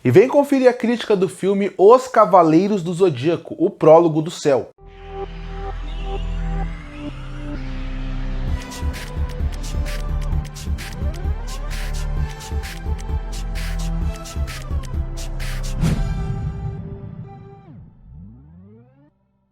E vem conferir a crítica do filme Os Cavaleiros do Zodíaco, o prólogo do céu.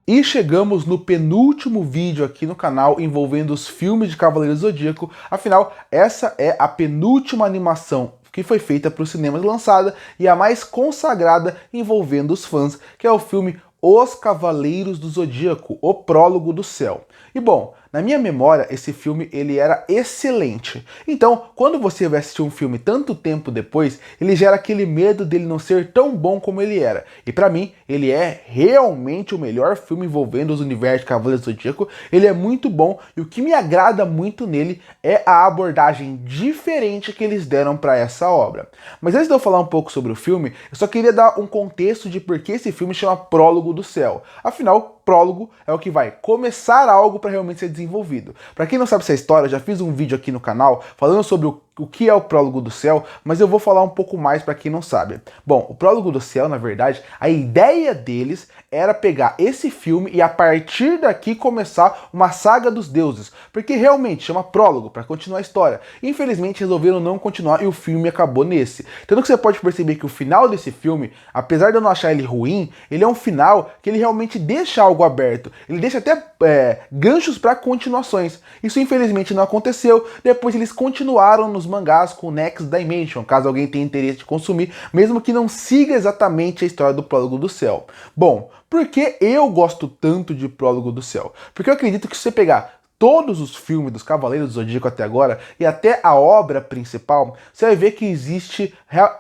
E chegamos no penúltimo vídeo aqui no canal envolvendo os filmes de Cavaleiros do Zodíaco. Afinal, essa é a penúltima animação que foi feita para os cinemas lançada e a mais consagrada envolvendo os fãs, que é o filme Os Cavaleiros do Zodíaco, o prólogo do céu. E bom, na minha memória, esse filme ele era excelente. Então, quando você vai assistir um filme tanto tempo depois, ele gera aquele medo dele não ser tão bom como ele era. E pra mim, ele é realmente o melhor filme envolvendo os universos de Cavaleiros do Zodíaco. Ele é muito bom e o que me agrada muito nele é a abordagem diferente que eles deram para essa obra. Mas antes de eu falar um pouco sobre o filme, eu só queria dar um contexto de por que esse filme chama Prólogo do Céu. Afinal, prólogo é o que vai começar algo para realmente ser desenvolvido. Para quem não sabe essa história, eu já fiz um vídeo aqui no canal falando sobre o que é o Prólogo do Céu, mas eu vou falar um pouco mais para quem não sabe. Bom, o Prólogo do Céu, na verdade, a ideia deles era pegar esse filme e a partir daqui começar uma saga dos deuses, porque realmente chama Prólogo para continuar a história. Infelizmente resolveram não continuar e o filme acabou nesse. Tanto que você pode perceber que o final desse filme, apesar de eu não achar ele ruim, ele é um final que ele realmente deixa algo aberto. Ele deixa até ganchos para continuações. Isso infelizmente não aconteceu. Depois eles continuaram nos mangás com Next Dimension, caso alguém tenha interesse de consumir, mesmo que não siga exatamente a história do Prólogo do Céu. Bom, por que eu gosto tanto de Prólogo do Céu? Porque eu acredito que se você pegar todos os filmes dos Cavaleiros do Zodíaco até agora, e até a obra principal, você vai ver que existe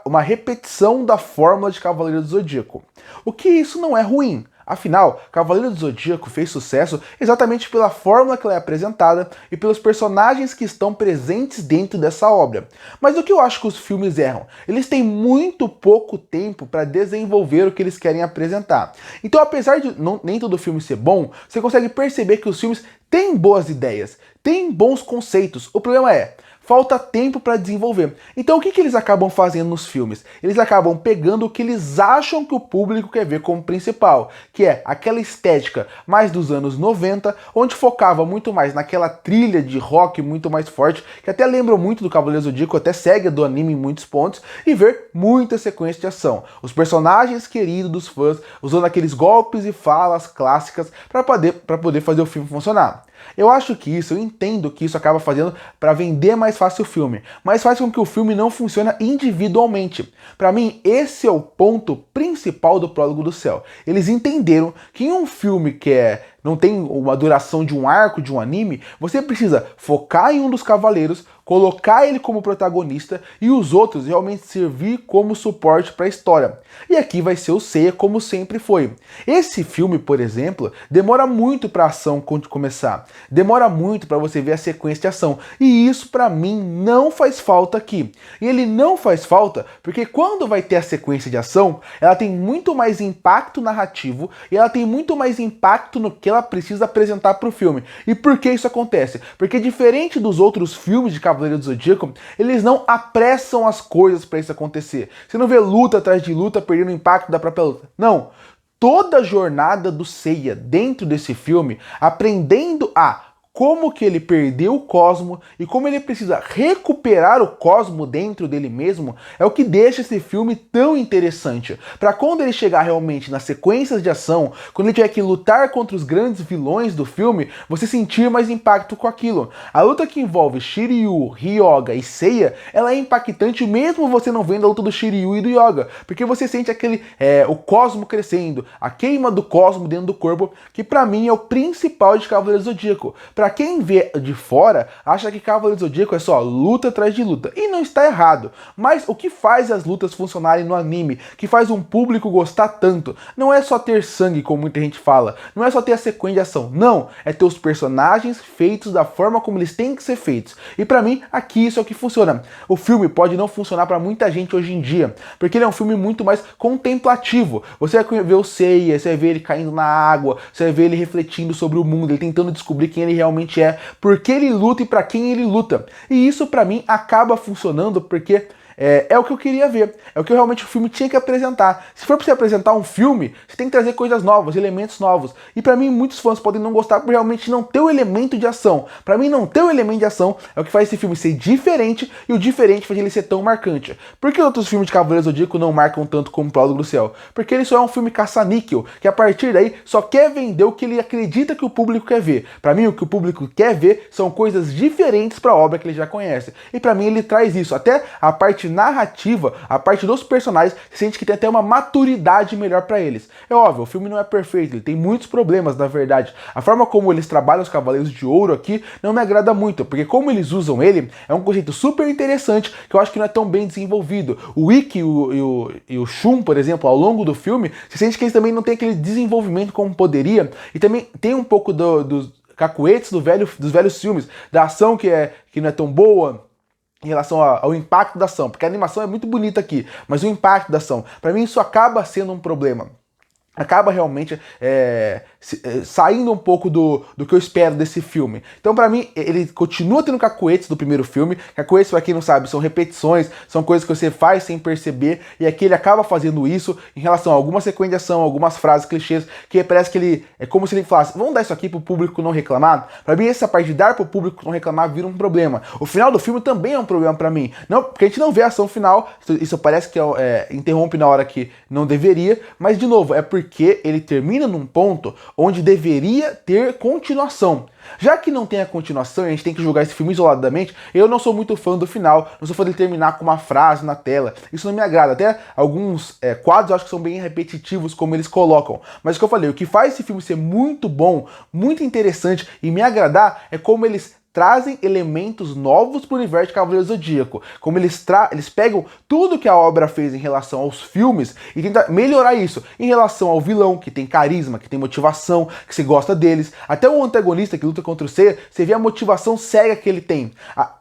uma repetição da fórmula de Cavaleiros do Zodíaco. O que isso não é ruim. Afinal, Cavaleiro do Zodíaco fez sucesso exatamente pela fórmula que ela é apresentada e pelos personagens que estão presentes dentro dessa obra. Mas o que eu acho que os filmes erram? Eles têm muito pouco tempo para desenvolver o que eles querem apresentar. Então, apesar de nem todo filme ser bom, você consegue perceber que os filmes têm boas ideias, têm bons conceitos. O problema é, falta tempo para desenvolver. Então o que eles acabam fazendo nos filmes? Eles acabam pegando o que eles acham que o público quer ver como principal, que é aquela estética mais dos anos 90, onde focava muito mais naquela trilha de rock muito mais forte, que até lembra muito do Cavaleiro Zodíaco, até segue do anime em muitos pontos, e ver muita sequência de ação. Os personagens queridos dos fãs, usando aqueles golpes e falas clássicas para poder fazer o filme funcionar. Eu acho que isso, eu entendo que isso acaba fazendo para vender mais fácil o filme, mas faz com que o filme não funcione individualmente. Para mim, esse é o ponto principal do Prólogo do Céu. Eles entenderam que em um filme que não tem uma duração de um arco, de um anime, você precisa focar em um dos cavaleiros, colocar ele como protagonista e os outros realmente servir como suporte para a história. E aqui vai ser o Seiya como sempre foi. Esse filme, por exemplo, demora muito para a ação começar. Demora muito para você ver a sequência de ação. E isso para mim não faz falta aqui. E ele não faz falta porque quando vai ter a sequência de ação, ela tem muito mais impacto narrativo e ela tem muito mais impacto no que ela precisa apresentar para o filme. E por que isso acontece? Porque diferente dos outros filmes de Cavaleiro do Zodíaco, eles não apressam as coisas para isso acontecer. Você não vê luta atrás de luta perdendo o impacto da própria luta. Não. Toda a jornada do Seiya dentro desse filme, aprendendo como que ele perdeu o Cosmo e como ele precisa recuperar o Cosmo dentro dele mesmo, é o que deixa esse filme tão interessante. Para quando ele chegar realmente nas sequências de ação, quando ele tiver que lutar contra os grandes vilões do filme, você sentir mais impacto com aquilo. A luta que envolve Shiryu, Ryoga e Seiya, ela é impactante mesmo você não vendo a luta do Shiryu e do Ryoga, porque você sente o Cosmo crescendo, a queima do Cosmo dentro do corpo, que para mim é o principal de Cavaleiro do Zodíaco. Pra quem vê de fora, acha que Cavaleiro do Zodíaco é só luta atrás de luta. E não está errado. Mas o que faz as lutas funcionarem no anime, que faz um público gostar tanto, não é só ter sangue, como muita gente fala. Não é só ter a sequência de ação. Não. É ter os personagens feitos da forma como eles têm que ser feitos. E pra mim, aqui isso é o que funciona. O filme pode não funcionar pra muita gente hoje em dia, porque ele é um filme muito mais contemplativo. Você vai ver o Seiya, você vai ver ele caindo na água, você vai ver ele refletindo sobre o mundo, ele tentando descobrir quem ele realmente é, por que ele luta e para quem ele luta. E isso para mim acaba funcionando porque é o que eu queria ver, é o que realmente o filme tinha que apresentar. Se for pra você apresentar um filme, você tem que trazer coisas novas, elementos novos. E pra mim, muitos fãs podem não gostar por realmente não ter o elemento de ação. Pra mim, não ter o elemento de ação é o que faz esse filme ser diferente, e o diferente faz ele ser tão marcante. Por que outros filmes de Cavaleiros do Zodíaco não marcam tanto como Prólogo do Céu? Porque ele só é um filme caça-níquel, que a partir daí só quer vender o que ele acredita que o público quer ver. Pra mim, o que o público quer ver são coisas diferentes pra obra que ele já conhece. E pra mim, ele traz isso. Até a parte narrativa, a parte dos personagens, você sente que tem até uma maturidade melhor pra eles. É óbvio, o filme não é perfeito, ele tem muitos problemas, na verdade. A forma como eles trabalham os Cavaleiros de Ouro aqui não me agrada muito, porque como eles usam ele, é um conceito super interessante que eu acho que não é tão bem desenvolvido. O Ikki e o Shun, por exemplo, ao longo do filme, você sente que eles também não têm aquele desenvolvimento como poderia, e também tem um pouco dos cacuetes dos velhos filmes, da ação que não é tão boa, em relação ao impacto da ação, porque a animação é muito bonita aqui, mas o impacto da ação, pra mim isso acaba sendo um problema. Acaba realmente saindo um pouco do que eu espero desse filme. Então, pra mim, ele continua tendo cacuetes do primeiro filme. Cacuetes, pra quem não sabe, são repetições, são coisas que você faz sem perceber, e aqui ele acaba fazendo isso em relação a alguma sequência de ação, algumas frases clichês, que parece que ele é como se ele falasse, vamos dar isso aqui pro público não reclamar? Pra mim, essa parte de dar pro público não reclamar vira um problema. O final do filme também é um problema pra mim. Não, porque a gente não vê a ação final, isso parece que interrompe na hora que não deveria, mas, de novo, é porque ele termina num ponto onde deveria ter continuação. Já que não tem a continuação e a gente tem que julgar esse filme isoladamente, eu não sou muito fã do final, não sou fã de terminar com uma frase na tela. Isso não me agrada. Até alguns quadros eu acho que são bem repetitivos como eles colocam. Mas o que eu falei, o que faz esse filme ser muito bom, muito interessante e me agradar é como eles trazem elementos novos para o universo de Cavaleiros do Zodíaco. Como eles pegam tudo que a obra fez em relação aos filmes e tentam melhorar isso. Em relação ao vilão, que tem carisma, que tem motivação, que você gosta deles. Até o antagonista que luta contra o Seiya, você vê a motivação cega que ele tem.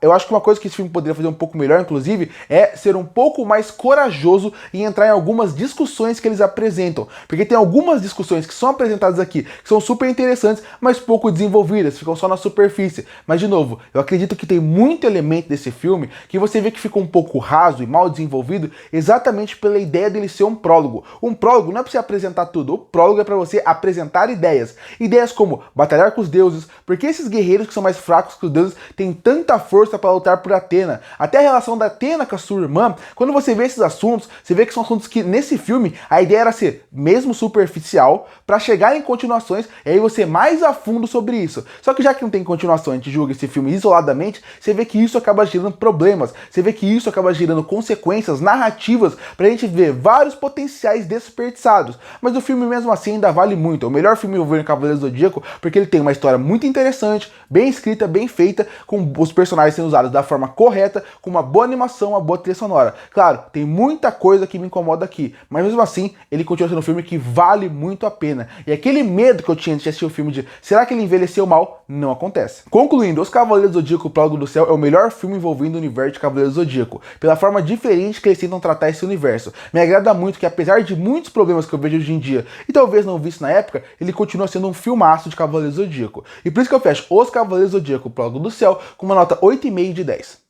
Eu acho que uma coisa que esse filme poderia fazer um pouco melhor, inclusive, é ser um pouco mais corajoso e entrar em algumas discussões que eles apresentam. Porque tem algumas discussões que são apresentadas aqui, que são super interessantes, mas pouco desenvolvidas, ficam só na superfície. Mas, de novo, eu acredito que tem muito elemento desse filme que você vê que fica um pouco raso e mal desenvolvido exatamente pela ideia dele ser um prólogo. Um prólogo não é pra você apresentar tudo, o prólogo é pra você apresentar ideias. Ideias como batalhar com os deuses, porque esses guerreiros que são mais fracos que os deuses têm tanta força para lutar por Athena. Até a relação da Athena com a sua irmã, quando você vê esses assuntos, você vê que são assuntos que nesse filme a ideia era ser mesmo superficial para chegar em continuações e aí você mais a fundo sobre isso. Só que já que não tem continuação, a gente julga esse filme isoladamente, você vê que isso acaba gerando problemas, você vê que isso acaba gerando consequências narrativas pra gente ver vários potenciais desperdiçados. Mas o filme mesmo assim ainda vale muito. É o melhor filme envolvendo Cavaleiros do Zodíaco porque ele tem uma história muito interessante, bem escrita, bem feita, com os personagens sendo usados da forma correta, com uma boa animação, uma boa trilha sonora. Claro, tem muita coisa que me incomoda aqui, mas mesmo assim, ele continua sendo um filme que vale muito a pena. E aquele medo que eu tinha de assistir o filme de será que ele envelheceu mal? Não acontece. Concluindo, Os Cavaleiros do Zodíaco, Prólogo do Céu é o melhor filme envolvendo o universo de Cavaleiros do Zodíaco, pela forma diferente que eles tentam tratar esse universo. Me agrada muito que, apesar de muitos problemas que eu vejo hoje em dia, e talvez não visto na época, ele continua sendo um filmaço de Cavaleiros do Zodíaco. E por isso que eu fecho Os Cavaleiros do Zodíaco, Prólogo do Céu, com uma nota 8,5 de 10.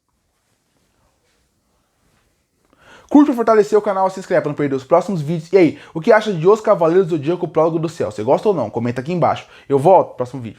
Curte para fortalecer o canal, se inscreve para não perder os próximos vídeos. E aí, o que acha de Os Cavaleiros do Zodíaco, Prólogo do Céu? Você gosta ou não? Comenta aqui embaixo. Eu volto no próximo vídeo.